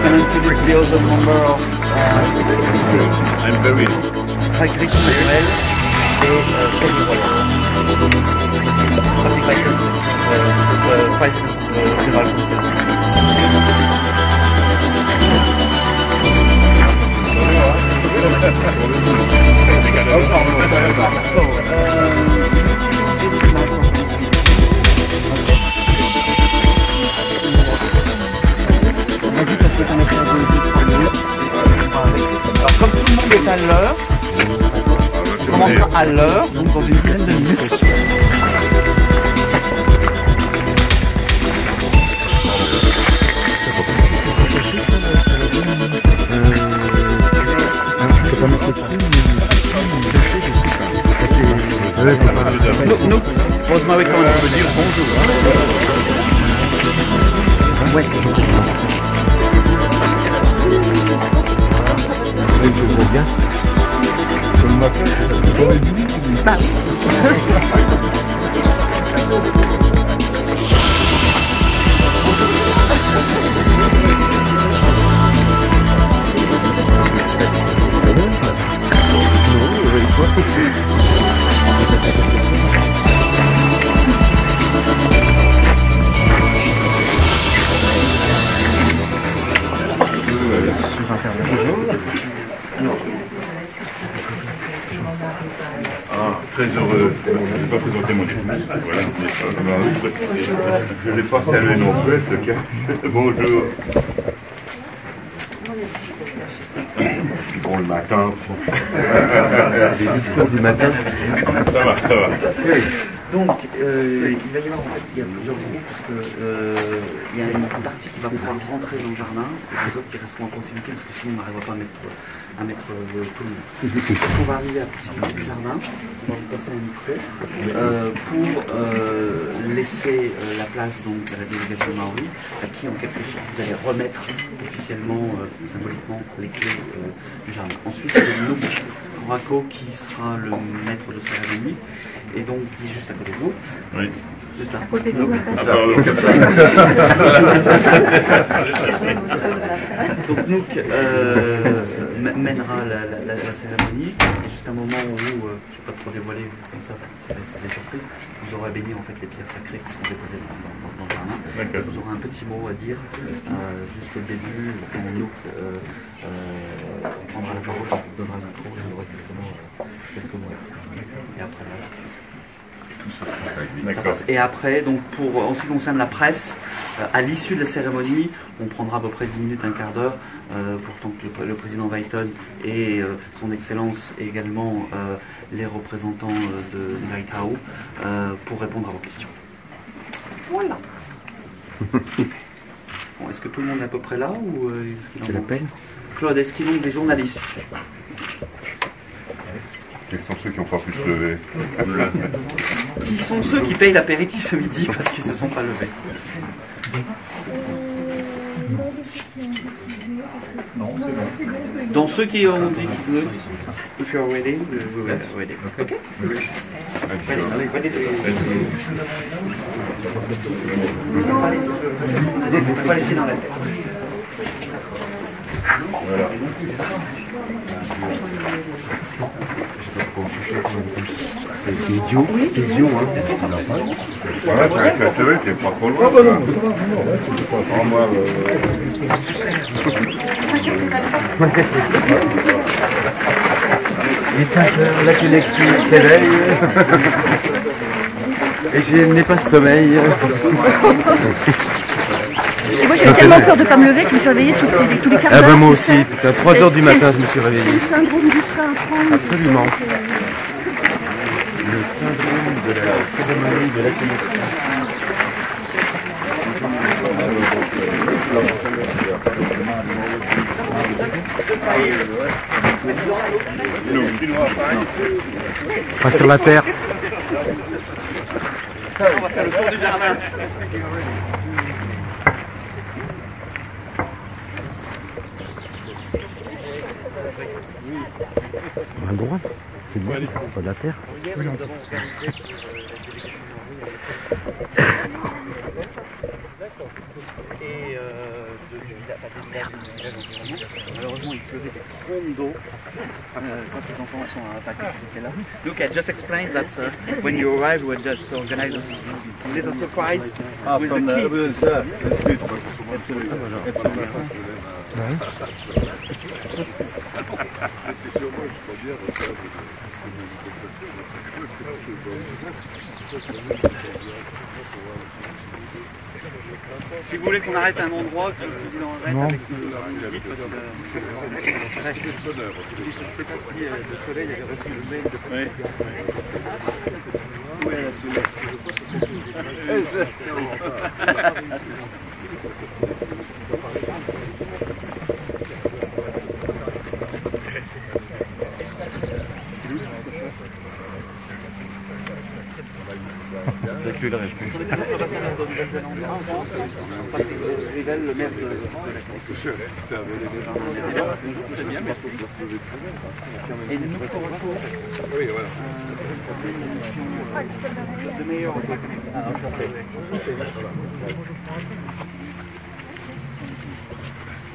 going to reveal the number of I'm very Hagrid Manuel et Penny Royal. Patrick Michael, President General Council. Alors comme tout le monde est à l'heure, on commencera à l'heure, donc dans une dizaine de minutes. Nous, Rosemary, comment on peut dire bonjour. Ouais. Je vois bien. Comme ma fête, j'aurais dit oui. très heureux. Je ne vais pas présenter mon épouse. Voilà, je ne l'ai pas salué non plus, en tout cas. Bonjour. Bon le matin. C'est les discours du matin. Ça va, ça va. Donc, il va y avoir en fait, il y a plusieurs groupes, parce que il y a une partie qui va pouvoir rentrer dans le jardin, et les autres qui resteront en proximité, parce que sinon on n'arrivera pas à mettre tout le monde. Donc, on va arriver à proximité du jardin, on va vous passer un micro, pour laisser la place donc, à la délégation maori, à qui en quelque sorte vous allez remettre officiellement, symboliquement, les clés du jardin. Ensuite, c'est nous, Rako, qui sera le maître de cérémonie. Et donc, il est juste à côté de nous. Oui. Juste là. À côté de nous, donc, Nook mènera la cérémonie. Et juste un moment où, je ne vais pas trop dévoiler comme ça, c'est des surprises, vous aurez béni en fait les pierres sacrées qui seront déposées dans le jardin. Vous aurez un petit mot à dire, juste au début, quand Nook prendra la parole, vous donnera le micro, vous aurez quelques mots à dire. Et après le reste. Et après, donc en ce qui concerne la presse, à l'issue de la cérémonie, on prendra à peu près 10 minutes, un quart d'heure, pour tant que le président Waiton et son excellence et également les représentants de Lighthouse pour répondre à vos questions. Voilà. Bon, est-ce que tout le monde est à peu près là ou est-ce qu'il en manque ? Claude, est-ce qu'il manque des journalistes ? Quels sont ceux qui n'ont pas pu se lever? Qui sont ceux qui payent l'apéritif ce midi parce qu'ils ne se sont pas levés? Dans ceux qui ont dit qu'ils veulent. If you're ready, we're ready. Ok? Allez, ready. Pas les pieds dans la tête. Voilà. C'est idiot, c'est idiot, hein. Voilà, tu as serré, tu n'es pas trop loin. Oh, moi, Il est 5 heures, la Alexis s'éveille. Et je n'ai pas de sommeil. Et moi j'avais tellement peur de ne pas me lever que je me suis réveillée tous les quarts d'heure. Ah ben moi aussi, putain, 3 heures du matin je me suis réveillé. C'est le syndrome du frein à prendre. Absolument. Le syndrome de la cérémonie de la connexion. Pas sur la terre. Ça, on va faire le tour du jardin. À droite, c'est bien, pas de la terre. Et Malheureusement, il pleuvait des trompes d'eau quand les enfants sont attaqués, c'était là. Look, I just explained that when you arrived, we just organized a little surprise with the kids. Si vous voulez qu'on arrête à un endroit, que le président arrête avec le guide, parce que je ne sais pas si le soleil avait reçu le mail de Pascal. Oui, le maire de et nous pour retour. Oui, voilà. Le meilleur.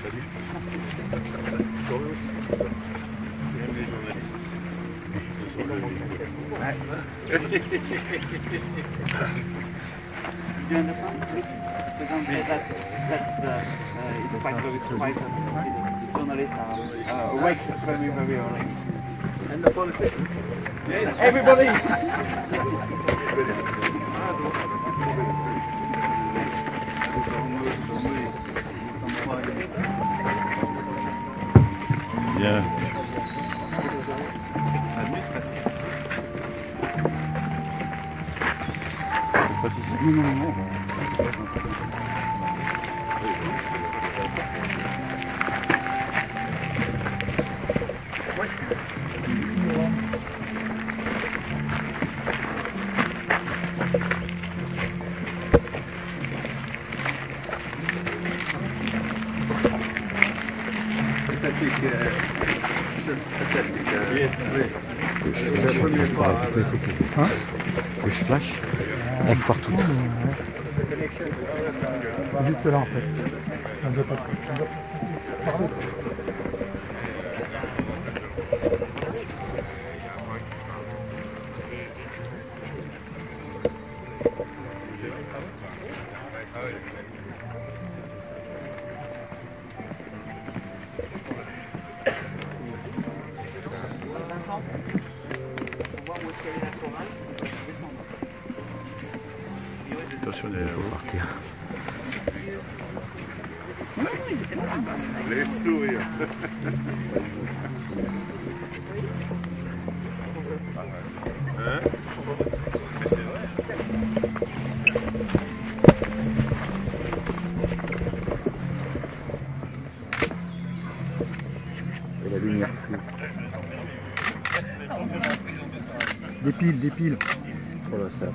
Salut. Les journalistes. Do you understand? That's it's quite very surprising. The journalists are awake very, very early. And the politicians. Yes, everybody! Bien. Non. Le flash, on foire tout. Juste là en fait. Ça ne veut pas. Pardon. Attention, il faut partir. Les sourires. Hein? Mais c'est vrai. Et la lumière. Des piles. Oh là, ça.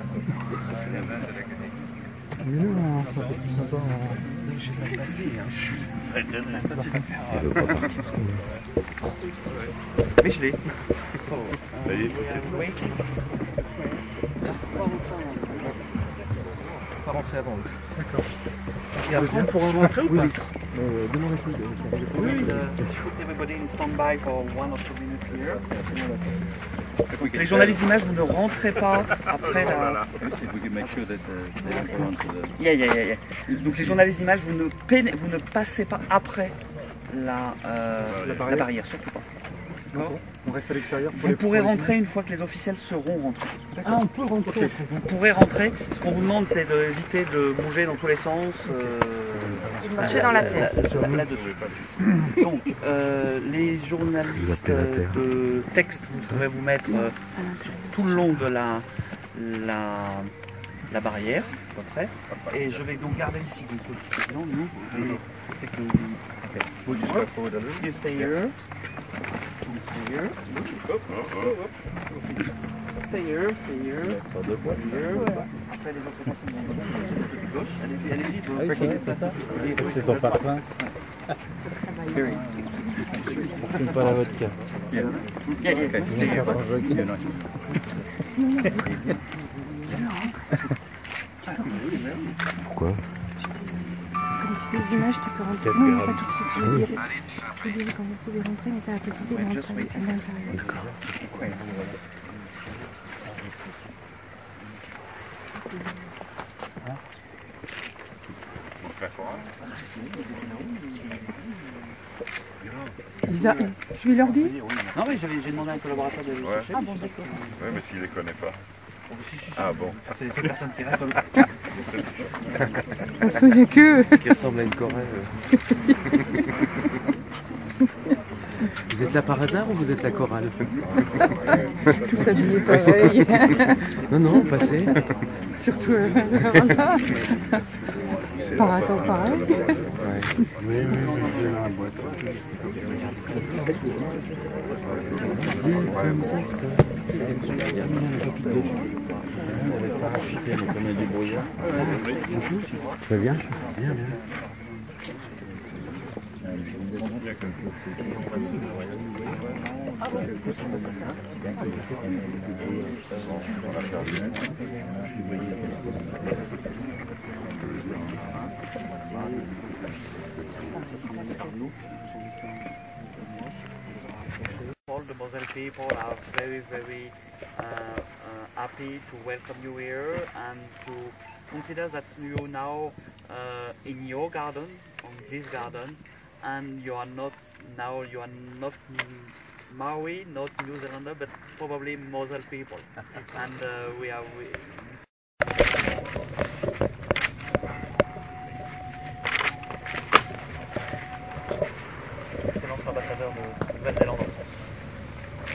Mais nous, ça fait plus sympa. Elle veut pas partir ce qu'on veut. Mais je l'ai. Ça y est. Oui. Pas rentrer avant. D'accord. Et après, on pourra rentrer ou pas? Demandez-lui. Oui, put everybody in standby for 1 or 2 minutes here. Donc, les journalistes d'images, vous ne rentrez pas après la... Yeah. Donc les journalistes d'images, vous ne passez pas après la barrière, surtout pas. D'accord. On reste à l'extérieur. Vous pourrez rentrer une fois que les officiels seront rentrés. Ah, on peut rentrer. Vous pourrez rentrer. Ce qu'on vous demande, c'est d'éviter de bouger dans tous les sens. Marcher dans la pièce. Là-dessus. Donc, les journalistes de texte, vous pourrez vous mettre sur tout le long de la barrière, à peu près. Et je vais donc garder ici. Donc, nous, you stay here. Stay here. Après les autres personnes vont de gauche. Allez-y. C'est ton parfum. Fume pas la vodka. Pourquoi? Les images, tu peux rentrer. Non, non, pas tout de suite. Je dirais quand vous pouvez rentrer, mais pas la possibilité de rentrer à l'intérieur. D'accord. Lisa, je lui leur dis. Non mais j'ai demandé à un collaborateur de les chercher. Ah bon, d'accord. Oui, mais s'il ne les connaît pas. Si. Ah bon. C'est les seules personnes qui restent. De toute façon, il n'y a que... Qui ressemble à une chorale. Vous êtes là par hasard ou vous êtes la chorale? Tous habillés pareil. Non, passez. Surtout par rapport pareil. Oui, j'ai la boîte. Parachuté, mais comme un débrouillard. C'est fou. Très bien. Bien. All the Moselle people are very happy to welcome you here and to consider that you now in your garden, on these gardens, and you are not Maori, not New Zealander, but probably Moselle people, and excellent ambassadeur de Nouvelle-Zélande en France.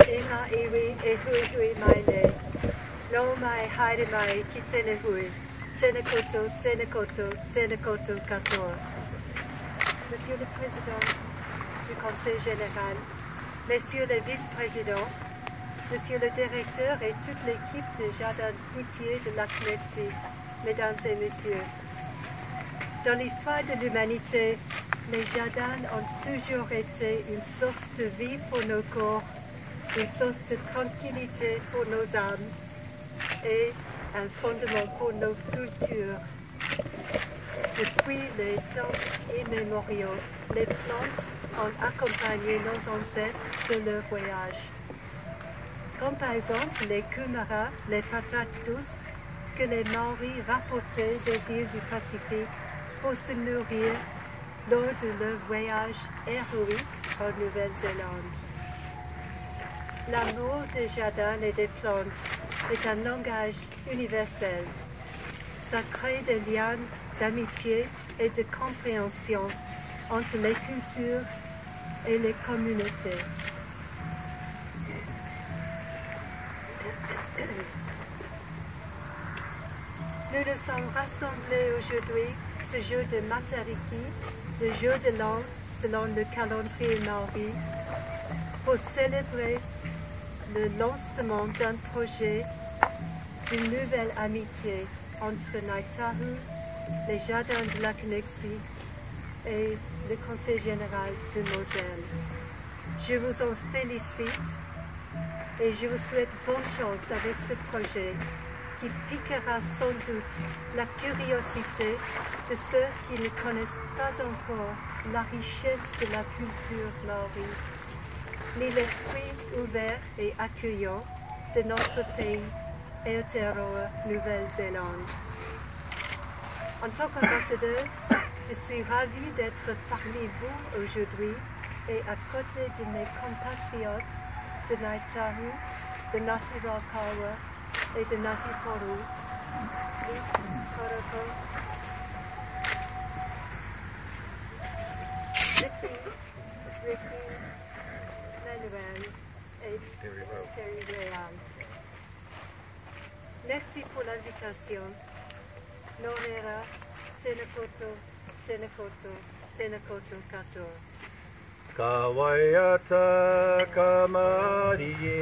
Ema iwi e hui hui mai ne. No mai haere mai ki tēne hui. Tēne koto katoa. Monsieur le Président du Conseil Général, Messieurs les Vice-Présidents, Monsieur le Directeur et toute l'équipe de Jardin Fruitier de Lac-Métis, Mesdames et Messieurs. Dans l'histoire de l'humanité, les jardins ont toujours été une source de vie pour nos corps, une source de tranquillité pour nos âmes et un fondement pour nos cultures. Depuis les temps immémoriaux, les plantes ont accompagné nos ancêtres sur leur voyage. Comme par exemple les kumaras, les patates douces que les Maoris rapportaient des îles du Pacifique pour se nourrir lors de leur voyage héroïque en Nouvelle-Zélande. L'amour des jardins et des plantes est un langage universel. Ça crée des liens d'amitié et de compréhension entre les cultures et les communautés. Nous nous sommes rassemblés aujourd'hui ce jour de Matariki, le jour de l'an selon le calendrier maori, pour célébrer le lancement d'un projet d'une nouvelle amitié entre Ngāi Tahu, les jardins de Lac-Métis et le Conseil général de Moselle. Je vous en félicite et je vous souhaite bonne chance avec ce projet qui piquera sans doute la curiosité de ceux qui ne connaissent pas encore la richesse de la culture maori, ni l'esprit ouvert et accueillant de notre pays, Aotearoa, Nouvelle-Zélande. En tant qu'ambassadeur, je suis ravie d'être parmi vous aujourd'hui et à côté de mes compatriotes de Ngāi Tahu, de Ngāti Raukawa et de Ngāti Porou, Ricky, Manuel et Terry Real. Merci pour l'invitation. Norera, tēnā koto katoa. Ka waiata ka marie,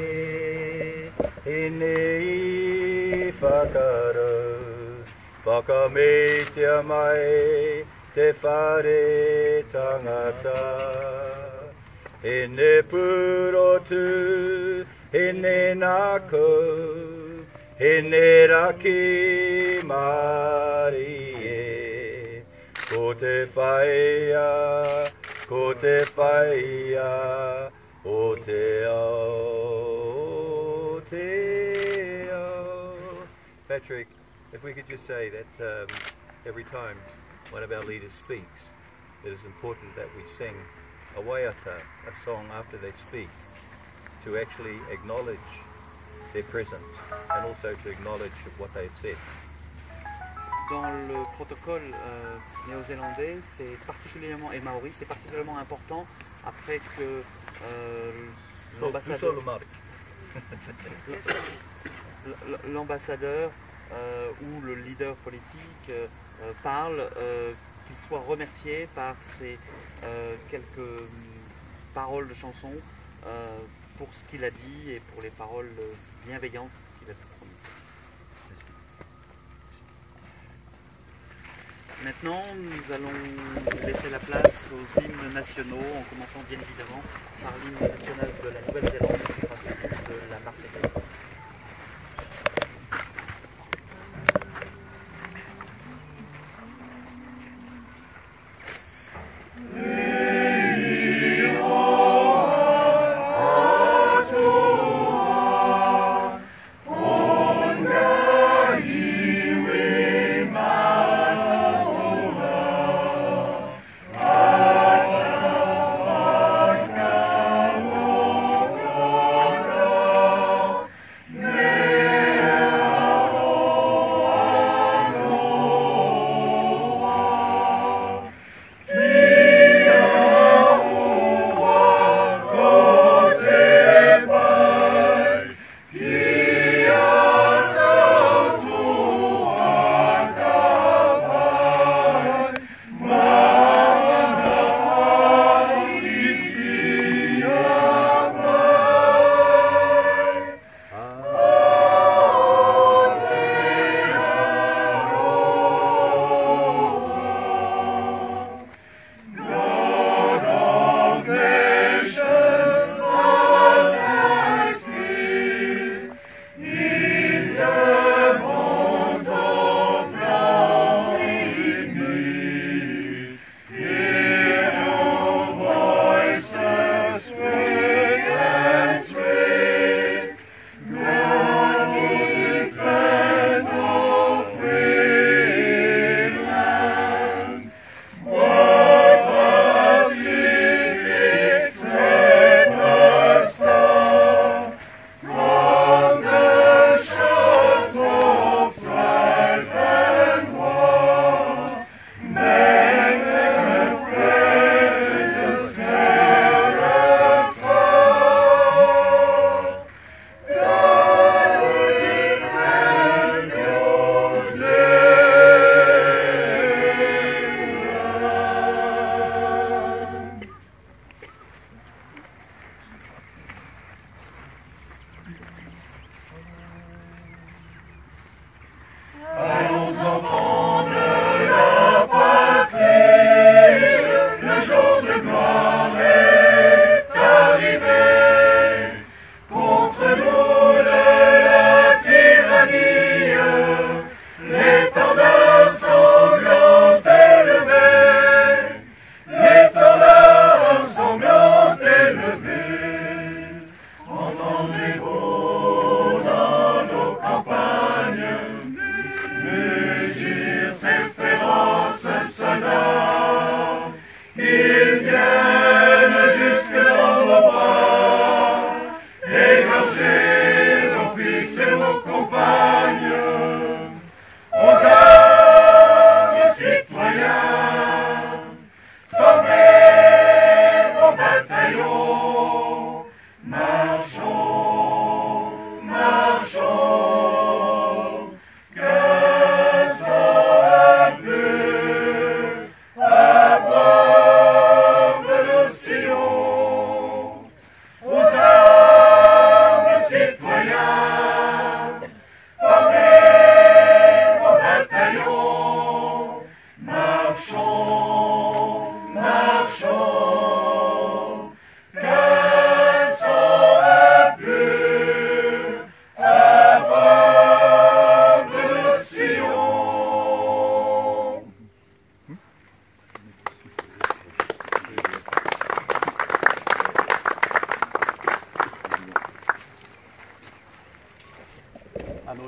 e nei whakarau, whakametia mai te whare tangata. E ne purotu, e ne nako, e ne raki marie, ko ko te whaia, ko te whaia, o te ao, te ao. Patrick, if we could just say that every time one of our leaders speaks, it is important that we sing a waiata, a song after they speak, to actually acknowledge their presence and also to acknowledge what they've said. Dans le protocole néo-zélandais, c'est particulièrement, et maori, c'est particulièrement important après que l'ambassadeur ou le leader politique parle, qu'il soit remercié par ces quelques paroles de chanson pour ce qu'il a dit et pour les paroles bienveillantes qu'il a prononcées. Maintenant, nous allons laisser la place aux hymnes nationaux, en commençant bien évidemment par l'hymne national de la Nouvelle-Zélande, qui sera suivi de la Marseillaise.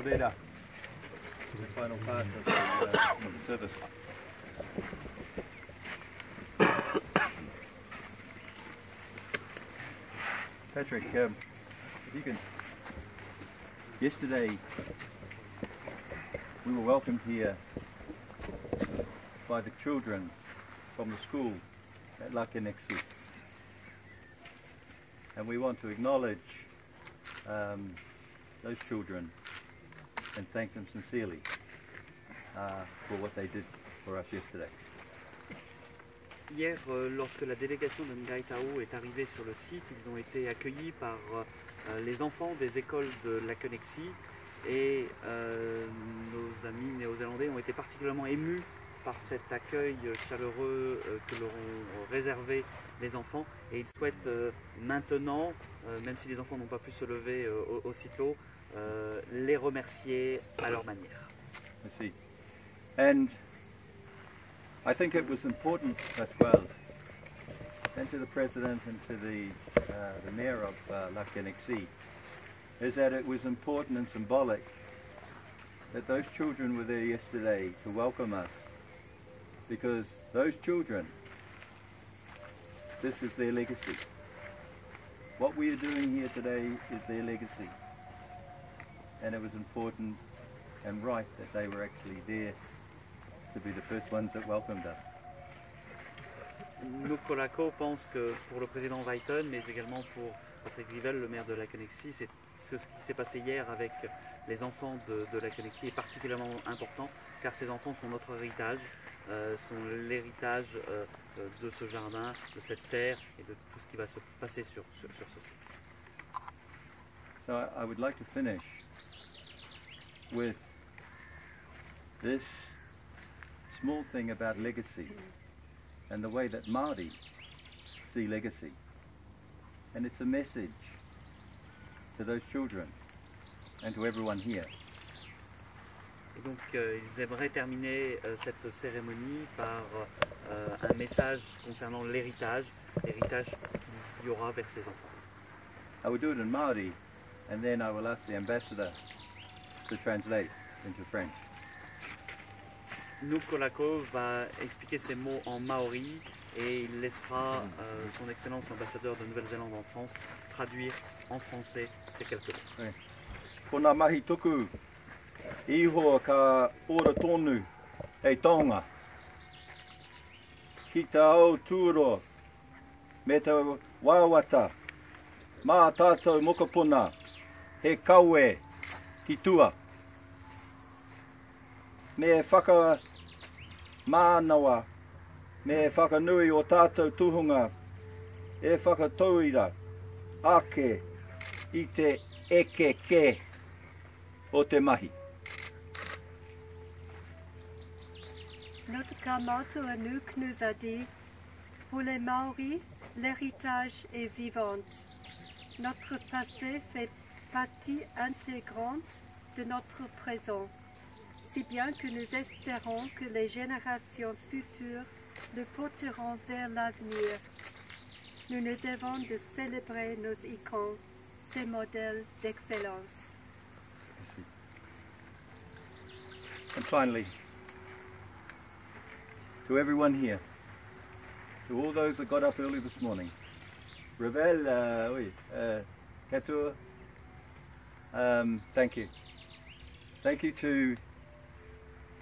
reira. The final part of the service. Patrick, if you can. Yesterday, we were welcomed here by the children from the school at Lakenexi. And we want to acknowledge those children and thank them sincerely for what they did for us yesterday. Hier, lorsque la délégation de Ngai Tao est arrivée sur le site, ils ont été accueillis par les enfants des écoles de Lakenexi et nos amis néo-zélandais ont été particulièrement émus par cet accueil chaleureux que leur ont réservé les enfants et ils souhaitent maintenant, même si les enfants n'ont pas pu se lever aussitôt, les remercier à leur manière. Merci. And I think it was important as well, and to the President and to the Mayor of Lakenexi, is that it was important and symbolic that those children were there yesterday to welcome us, because those children, this is their legacy. What we are doing here today is their legacy, and it was important and right that they were actually there to be the first ones that welcomed us. Nukolako pense que pour le président Waiton, mais également pour Patrick Grivel, le maire de Lakenexi, ce qui s'est passé hier avec les enfants de Lakenexi est particulièrement important, car ces enfants sont notre héritage, sont l'héritage de ce jardin, de cette terre et de tout ce qui va se passer sur ce site. So I would like to finish with this small thing about legacy and the way that Māori see legacy. And it's a message to those children and to everyone here. Et donc ils aimeraient terminer cette cérémonie par un message concernant l'héritage qu'il y aura vers ces enfants. I will do it in Māori and then I will ask the ambassador to translate into French. Nukolako va expliquer ces mots en maori et il laissera son Excellence l'ambassadeur de Nouvelle-Zélande en France traduire en français ces quelques mots. Kona mahi tuku iho ka ora tonu e tonga. Ki te ao tūro me te wāwata mā tātou mokopuna he kaue ki tua. Me e whaka mānawa, me e whakanui o tātou tuhunga, e whakatauira ake i te ekeke o te mahi. Notre Kamatoanouk nous a dit, pour les Maoris, l'héritage est vivant. Notre passé fait partie intégrante de notre présent, si bien que nous espérons que les générations futures le porteront vers l'avenir. Nous nous devons de célébrer nos icônes, ces modèles d'excellence. And finally, to everyone here, to all those that got up early this morning, Revel, Katua, thank you. Thank you to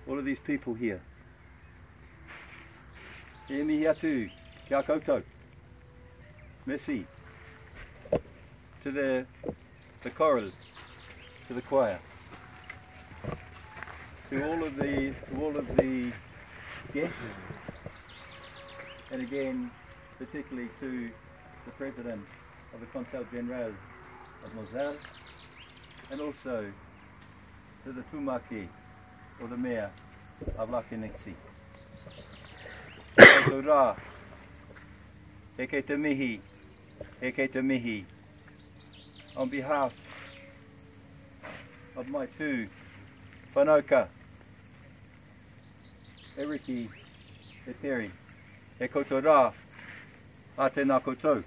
all of these people here. E mihi atu ki a koutou. Merci. To the choral, to the choir, to all of the guests, and again, particularly to the President of the Conseil General of Mozart, and also to the Tumaki, or the Mayor of Lakenexi. Tō rā, e kei te mihi, on behalf of my two whanauka, Eriki Te Peri, e koutou rā, a tēnā koutou,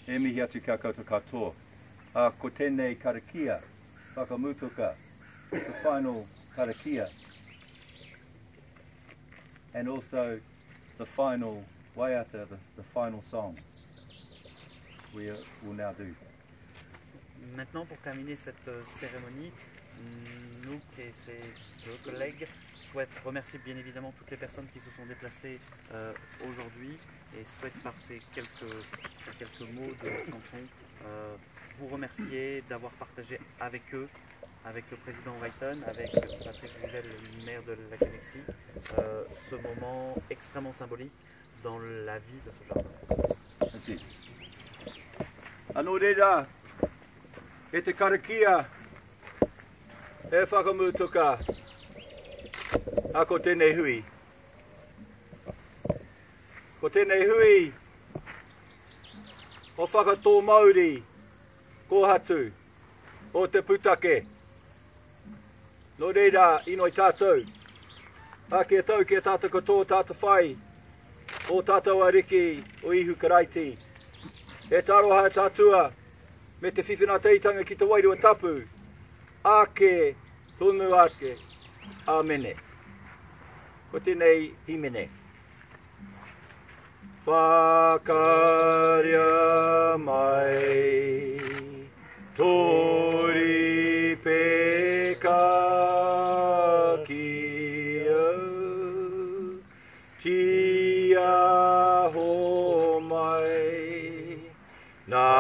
e mihi atu kia koutou katoa, a ko tēnei karakia, whakamutuka, the final karakia, and also the final waiata, the final song we will now do. Maintenant, pour terminer cette cérémonie, nous et ses deux collègues souhaitent remercier bien évidemment toutes les personnes qui se sont déplacées aujourd'hui et souhaitent par ces quelques mots de chanson vous remercier d'avoir partagé avec eux, avec le président Wrighton, avec Patrick Rivel, le maire de la Galaxie, ce moment extrêmement symbolique dans la vie de ce jardin. Merci. Anō reira, e te karakia, e whakamutuka, a ko tēnei hui. Ko tēnei hui, o whakatō Māori, ko hatu, o te putake. Nō reira, inoi tātou, a kia tau kia tātou katoa tātou whai, o tātou ariki o ihu karaiti. E taroha tātua, me te whiwhina teitanga ki te wairua tapu, ake, tonu ake, amene. Ko tēnei himene. Whakaria mai, tori peka kia, tia ho mai, nā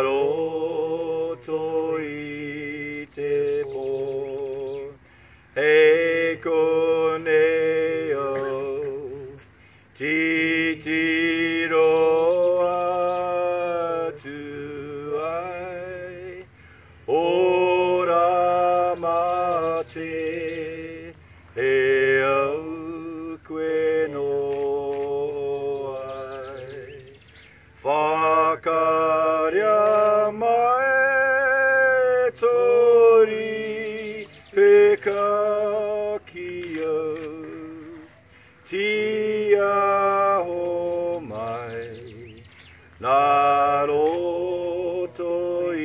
roto i te pō, hei konei au, titiro atu ai, ora mate, he au koe no ai. Whakaria mai tori peka kia, tia ho mai, nā roto i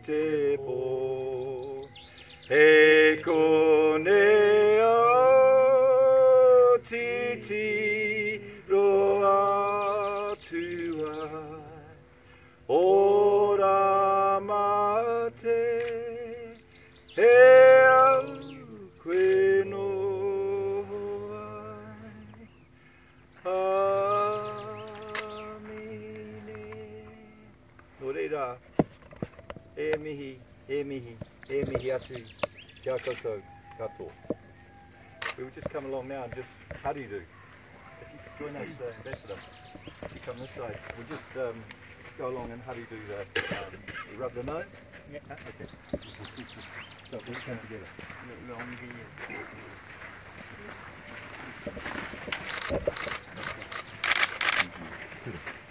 te pō, he konei au titi roa tua, ora mate, he au koe no ai. Amine. Nō reira, e mihi atu, kia koutou katoa. We will just come along now and just hariru. If you could join us, Ambassador, if you come this side, we'll just go along and hariru you rub the nose? Yeah. Okay. So we'll come together.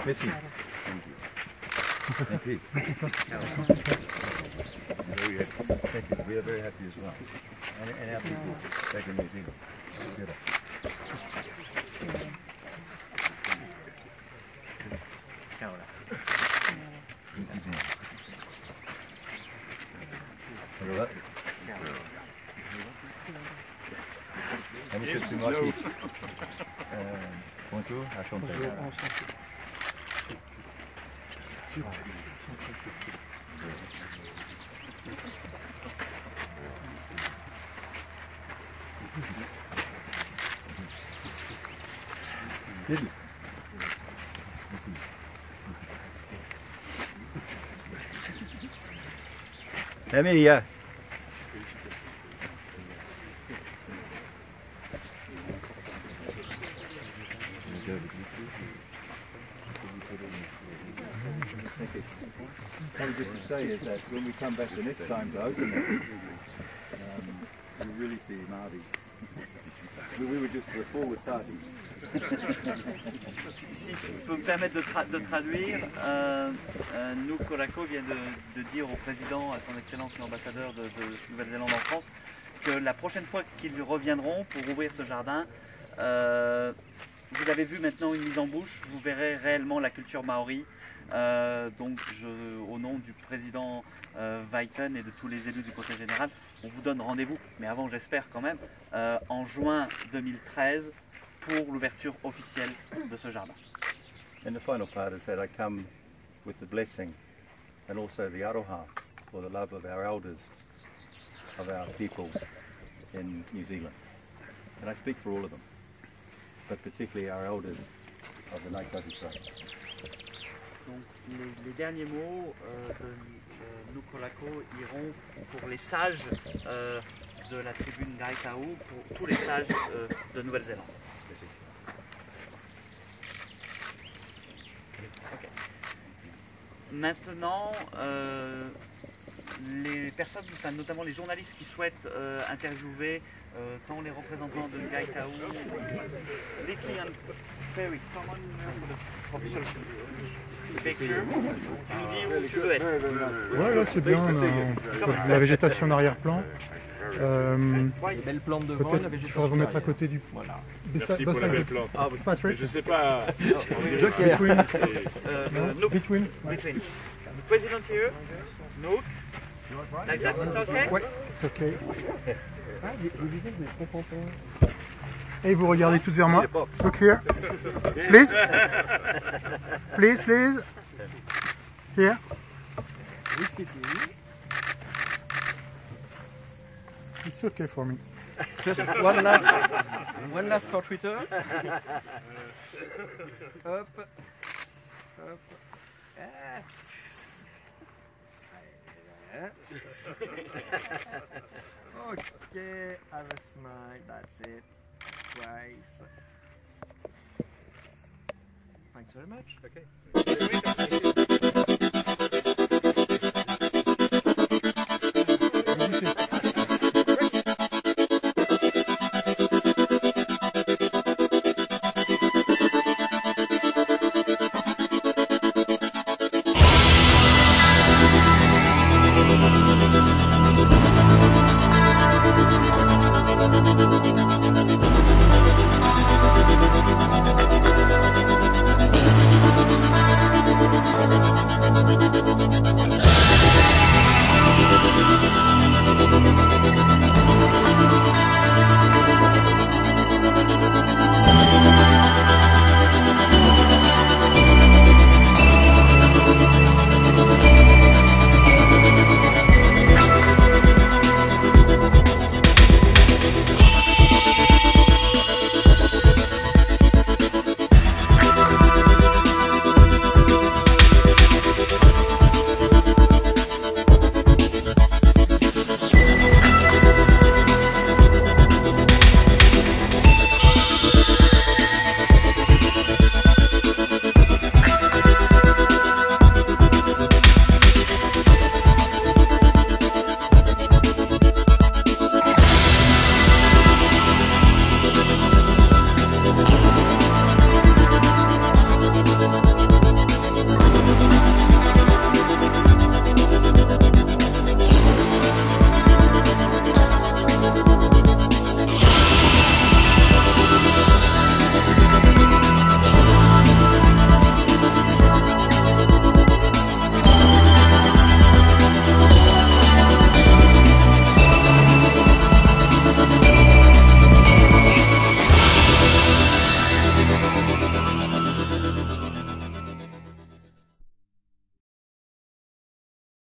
Merci. Thank you. Thank you. Very happy. Thank you. We are very happy as well. And our people back in New Zealand. Together. Bonjour, enchanté. Emilia. What we just to say is that when we come back the next time to open it, you'll really see Māori. We were just a forward party. Si je peux me permettre de traduire, Nuku Korako vient de dire au président, à son excellence l'ambassadeur de Nouvelle-Zélande en France, que la prochaine fois qu'ils reviendront pour ouvrir ce jardin, vous avez vu maintenant une mise en bouche, vous verrez réellement la culture maori. Donc au nom du président Vaiten et de tous les élus du Conseil général, on vous donne rendez-vous, mais avant j'espère quand même, en juin 2013 pour l'ouverture officielle de ce jardin. And the final part is that I come with the blessing and also the aroha for the love of our elders, of our people in New Zealand. And I speak for all of them, but particularly our elders of the Ngāi tribe. Donc les derniers mots de Nukolako iront pour les sages de la tribune Ngāi-Tahu, pour tous les sages de Nouvelle-Zélande. Okay. Maintenant, les personnes, notamment les journalistes qui souhaitent interviewer tant les représentants de Ngāi-Tahu, Vicky and Perry, come on for the official picture. Tu nous dis où tu veux être. Ouais, là c'est bien, on a la végétation en arrière-plan. Les belles plantes devant, la Peut-être qu'il végétation faudra vous mettre à derrière. côté du... Voilà. Merci pour la belle plante. Patrick, Je sais pas. between, Look, between. between. President here, Nook, like that, it's okay? Ouais, c'est ok. Et vous regardez toutes vers moi. Look here. Please. Please, please. Here. It's okay for me. Just one last for Twitter. Hop. Hop. Ah. Okay, have a smile, that's it. Twice. Thanks very much. Okay.